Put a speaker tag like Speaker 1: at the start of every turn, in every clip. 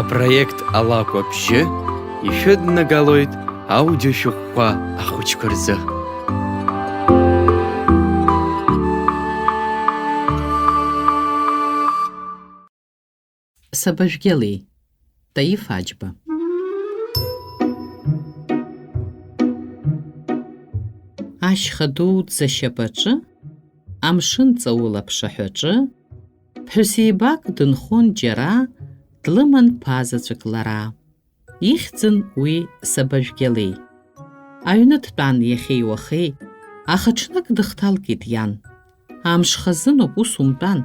Speaker 1: Апроект алакәабжьы ишәыднагалоит аудиошәҟәқәа ахәыҷқәа рзы.
Speaker 2: Сабажәгьали, Таиф Аџьба. Ашьха дуӡӡа ашьапаҿы, амшын ҵаул аԥшаҳәаҿы, ԥҳәысеибак дынхон џьара, длыман ԥазаҵәык лара. Ихьӡын уи Сабажәгьали. Аҩны дтәан иахьеи уахеи, аха ҽнак дыхҭалкит иан. Амш хазыноуп, ус умтәан.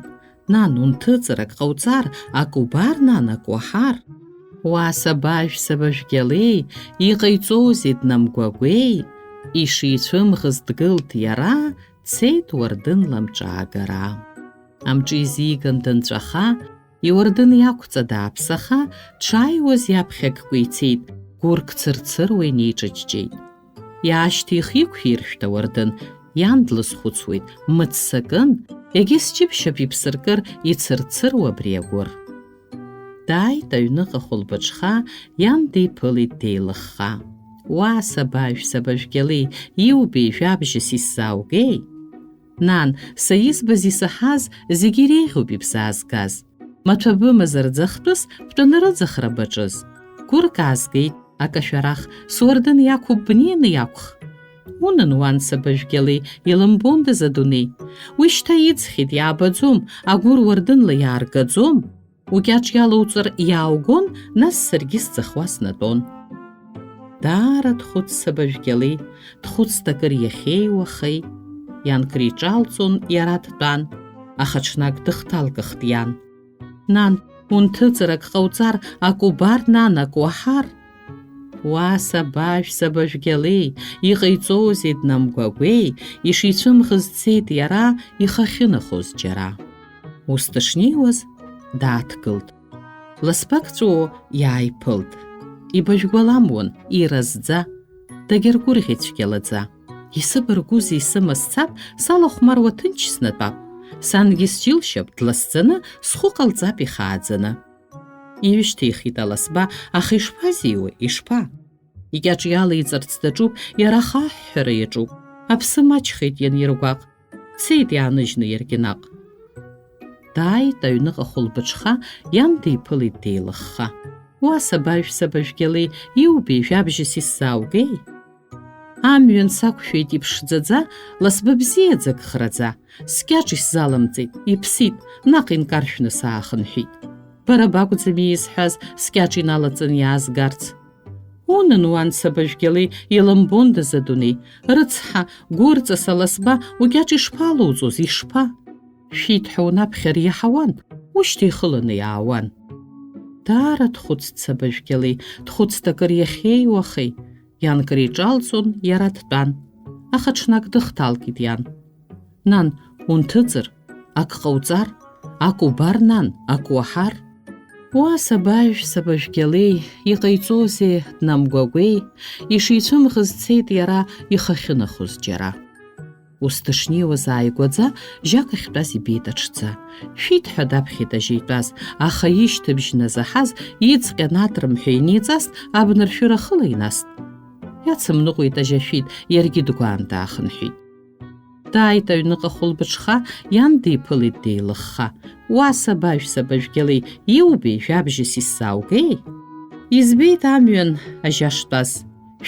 Speaker 2: Нан, унҭыҵыр, ак ҟауҵар, ак убар, нан, ак уаҳар. Уа Сабажәгьалеи, иҟаиҵозеи днамгәагәеи, ишицәымӷыз дгылт иара, цеит уардын ламҿаагара. Амҿы изиган дынҵәаха, иуардын иақәҵа дааԥсаха, дшааиуаз иаԥхьакқәа ицеит, гәырк цырцыруа инеиҿаҷҷеит. Иаашьҭихә-иқәиршәт ауардын, иан длызхәыцуеит, мыццакын, егьыс ҷыԥшьап иԥсыркыр, ицырцыруа абри агәыр. Дааит аҩныҟа хәылбыҽха, иан диԥылеит деилыхха. Уа Сабажәгьали, иубеи жәабжьыс исзааугеи? Нан, саизбаз исаҳаз, зегьы иреиӷьуп ибзаазгаз. Маҭәа бымазар ӡахтәыс, бтәаны рыӡахра баҿыз. Гәырк аазгеит, акашәарах, суардын иақәуп бнеины иақәх. Унан уан Сабажәгьали, илымбондаз адунеи. Уи шьҭа иӡхьеит, иаабаӡом, агәыр уардынла иааргаӡом. Укьаҿ иалоуҵар иааугон, нас саргьы сӡахуа снатәон. Даара дхәыц Сабажәгьали, дхәыцт акыр иахьеи уахеи. Иан криҿалҵон, иара дтәан, аха ҽнак дыхҭалкыхт иан. Нан, унҭыҵыр, ак ҟауҵар, ак убар, нан, ак уаҳар. Уа Сабажәгьалеи, иҟаиҵозеи днамгәагәеи, ишицәымӷыз цеит иара, ихахьынахоз џьара. Ус дышнеиуаз, дааҭгылт. Ласбак ҵәуо иааиԥылт. Ибажәгәаламуан, иразӡа, дагьаргәырӷьеит цәгьалаӡа. Исыбаргәузеи исымаз цап, салахәмаруа ҭынч снатәап. Сангьы сџьылшьап, дласӡаны, схәы ҟалҵап ихааӡаны. Иҩышьҭихит аласба, аха ишԥазиуа, ишԥа? Икьаҿ иалеиҵарц даҿуп, иара хаҳәҳәара иаҿуп. Аԥсы маҷхеит ианиргәаҟ, цеит иааныжьны иаргьы наҟ. Дааит аҩныҟа хәылбыҽха, иан диԥылеит деилыхха. Уа Сабажәгьали, иубеи жәабжьыс исзааугеи? Амҩан сақәшәеит иԥшӡаӡа, ласба бзиаӡак храӡа. Скьаҿ исзалымҵеит, иԥсит, наҟ инкаршәны саахынҳәит. Бара бакәӡами изҳәаз, скьаҿ иналаҵан иаазгарц? Унан уан Сабажәгьали, илымбондаз адунеи. Рыцҳа, гәырҵас аласба, укьаҿ ишԥалоуҵоз, ишԥа? Шәит ҳәа унаԥхьар иаҳауан, ушьҭа ихыланы иаауан. Даара дхәыцт Сабажәгьали, дхәыцт акыр иахьеи уахеи. Иан криҿалҵон, иара дтәан, аха ҽнак дыхҭалкит иан. Нан, унҭыҵыр, ак ҟауҵар, ак убар, нан, ак уаҳар. Уа Сабажәгьали, иҟаиҵозеи днамгәагәеи, ишицәымӷыз цеит иара, ихахьынахоз џьара. Ус дышнеиуаз ааигәаӡа, жьак ахьтәаз ибеит аҽӡа. Шәит ҳәа даԥхьеит ажьа итәаз, аха ишьҭыбжь назаҳаз, иҵҟьан атрымҳәа иниҵаст, абнаршәыра хыла инаст. Иацымныҟәеит ажьа шәит, иаргьы дгәаан даахынҳәит. Дааит аҩныҟа хәылбыҽха, иан диԥылеит деилыхха. Уа Сабажәгьали, иубеи жәабжьыс исзааугеи? Избеит амҩан ажьа штәаз.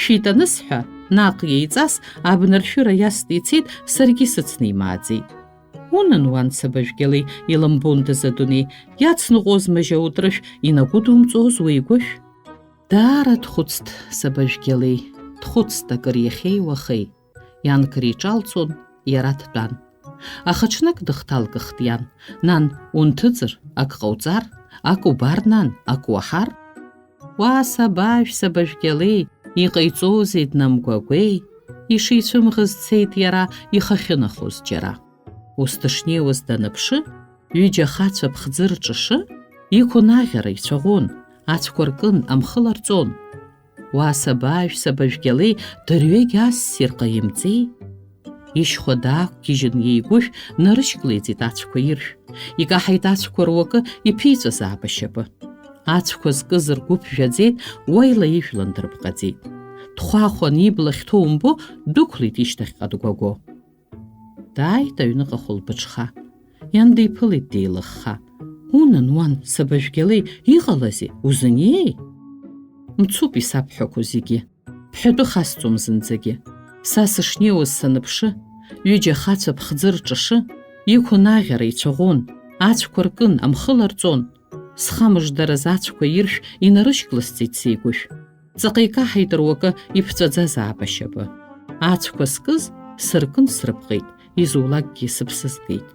Speaker 2: Шәит анысҳәа, наҟ иеиҵас, абнаршәыра иаст ицеит, саргьы сыцны имааӡеит. Унан уан Сабажәгьали, илымбондаз адунеи, иацныҟәозма ажьа утрышә, инагәыдумҵоз уеигәышә? Даара дхәыцт Сабажәгьали, дхәыцт акыр иахьеи уахеи. Иан криҿалҵон, иара дтәан. Аха ҽнак дыхҭалкыхт иан. Нан, унҭыҵыр, ак ҟауҵар, ак убар, нан, ак уаҳар. Уа Сабажәгьали, иҟаиҵозеи днамгәагәеи, ишицәымӷыз цеит иара, ихахьынахоз џьара. Ус дышнеиуаз даныԥшы, ҩыџьа ахацәа ԥхӡы рҿашы, иқәын аӷьара, ицәаӷәон, ацәқәа ркын, амхы ларҵон. Уа Сабажәгьали, дырҩегь ассир ҟаимҵеи? Ишьхәа даақәгьежьын иеигәышә, нарышьклеиҵеит ацәқәа иршә. Икаҳаит ацәқәа руакы, иԥиҵәазаап ашьапы. ацәқәа зкыз ргәы ԥжәаӡеит, уаила ижәлан дырбҟаӡеит. Дхәахәан ибла ахьҭоу умбо, дықәлеит ишьҭахьҟа дгәагәо. Дааит аҩныҟа хәылбыҽха. Иан диԥылеит деилыхха. Унан, уан, сабажәгьалеи, иҟалазеи, узыниеи? Мцуп исабҳәақәо зегьы, бҳәатәы хасҵом зынӡагьы. Са сышнеиуаз саныԥшы, ҩыџьа хацәа ԥхӡы рҿашы, иқәын аӷьара ицәаӷәон, ацәқәа ркын, амхы ларҵон. Схамыждараз ацәқәа иршә инарышькласҵеит сеигәышә. Ҵаҟа икаҳаит руакы иԥҵәаӡазаап ашьапы. Ацәқәа скыз сыркын срыпҟеит, изулакгьы сыԥсы згеит.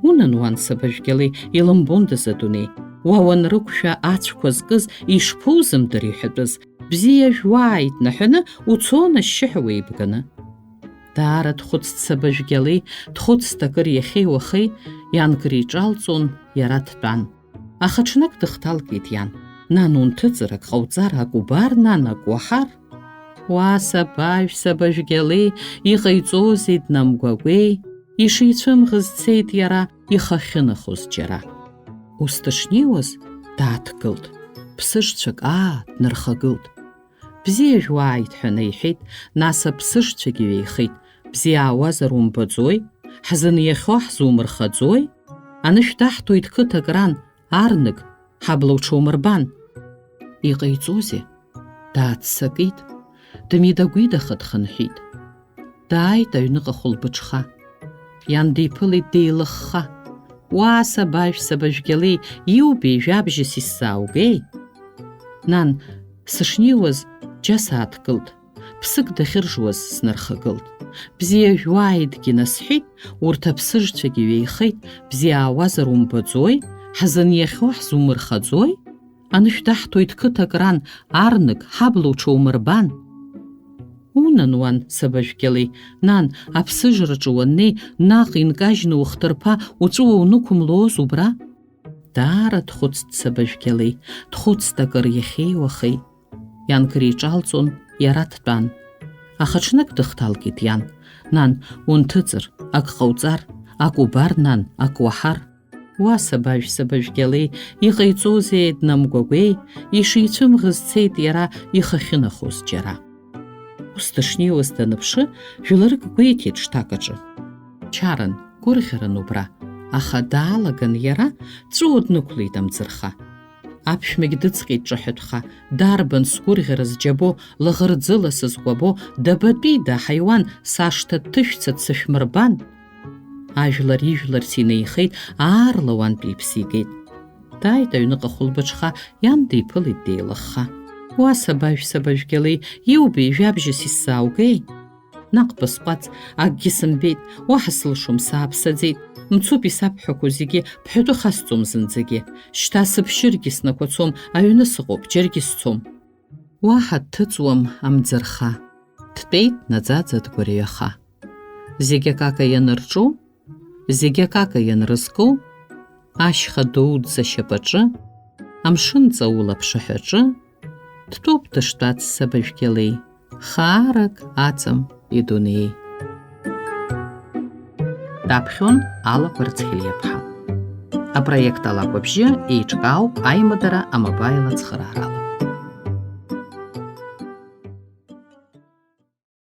Speaker 2: Унан, уан, сабажәгьалеи, илымбондаз адунеи, уа уанрықәшәа ацәқәа зкыз ишԥоузымдыр иҳәатәыз, бзиа жәуааит наҳәаны уцон ашьшьыҳәа уеибганы. Даара дхәыцт сабажәгьалеи, дхәыцт акыр иахьеи уахеи, иан кыр иҿалҵон, иара дтәан. Аха ҽнак дыхҭалкит иан. Нан, унҭыҵыр, ак ҟауҵар, ак убар, нан, ак уаҳар. Уа сабажә, сабажәгьалеи, иҟаиҵозеи днамгәагәеи, ишицәымӷыз цеит иара, ихахьынахоз џьара. Ус дышнеиуаз, дааҭгылт, ԥсыжцәак днархагылт. Бзиа жәуааит ҳәа наиҳәеит, нас аԥсыжцәагьы ҩеихеит. Бзиа аауазар умбаӡои, ҳзыниахьоу ҳзумырхаӡои? Анышә даҳҭоит қыҭак ран, арнык, ҳабла уҽумырбан. Иҟаиҵозеи? Дааццакит, дмидагәидаха дхынҳәит. Дааит аҩныҟа хәылбыҽха. Иан диԥылеит деилыхха. Уа сабажә, сабажәгьалеи, иубеи жәабжьыс исзааугеи? Нан, сышнеиуаз џьа сааҭгылт, ԥсык дахьыржуаз снархагылт. Бзиа жәуааитгьы насҳәит, урҭ аԥсыжцәагьы ҩеихеит. Бзиа аауазар умбаӡои, ҳзыниахьоу ҳзумырхаӡои? Анышә даҳҭоит қыҭак ран, арнык, ҳабла уҽумырбан. Унан, уан, сабажәгьалеи, нан, аԥсыжраҿы уаннеи, наҟ инкажьны ухҭырԥа, уҵәуа унықәымлоз убра? Даара дхәыцт сабажәгьалеи, дхәыцт акыр иахьеи уахеи. Иан кыр иҿалҵон, иара дтәан. Аха ҽнак дыхҭалкит иан. Нан, унҭыҵыр, ак ҟауҵар, ак убар, нан, ак уаҳар. Уа сабажә, сабажәгьалеи, иҟаиҵозеи днамгәагәеи, ишицәымӷыз цеит иара, ихахьынахоз џьара. Ус дышнеиуаз даныԥшы, жәларык гәеиҭеит шҭак аҿы. Чаран, гәырӷьаран убра, аха даалаган иара, ҵәуо днықәлеит амӡырха. Аԥшәмагь дыҵҟьеит ҿаҳәатәха, дарбан сгәырӷьара зџьабо, лаӷырӡыла сызкәабо, дабатәида аҳаиуан, сашҭа дҭышәца дсышәмырбан. Ажәлар ижәларц инеихеит, аарла уантәи иԥсы игеит. Дааит аҩныҟа хәылбыҽха, иан диԥылеит деилыхха. Уа сабажә, сабажәгьалеи, иубеи жәабжьыс исзааугеи? Наҟ бысҟәац, акгьы сымбеит, уаҳа сылшом, сааԥсаӡеит. Мцуп исабҳәақәо зегьы, бҳәатәы хасҵом зынӡагьы. Шьҭа сыԥшьыргьы снақәацом, аҩны сыҟоуп, џьаргьы сцом. Уаҳа дҭыҵуам амӡырха, дтәеит наӡаӡа дгәырҩаха. Зегьы акака ианырҿоу, зегьы акака ианрызкоу, ашьха дуӡӡа ашьапаҿы, амшын ҵаул аԥшаҳәаҿы, дтәоуп дыштәац сабажәгьалеи, хаарак аҵам идунеи. Даԥхьон Алла Кәарцхелиаԥҳа. Апроект Алакәабжьы еиҿкаауп аимадара амобаил ацхыраарала.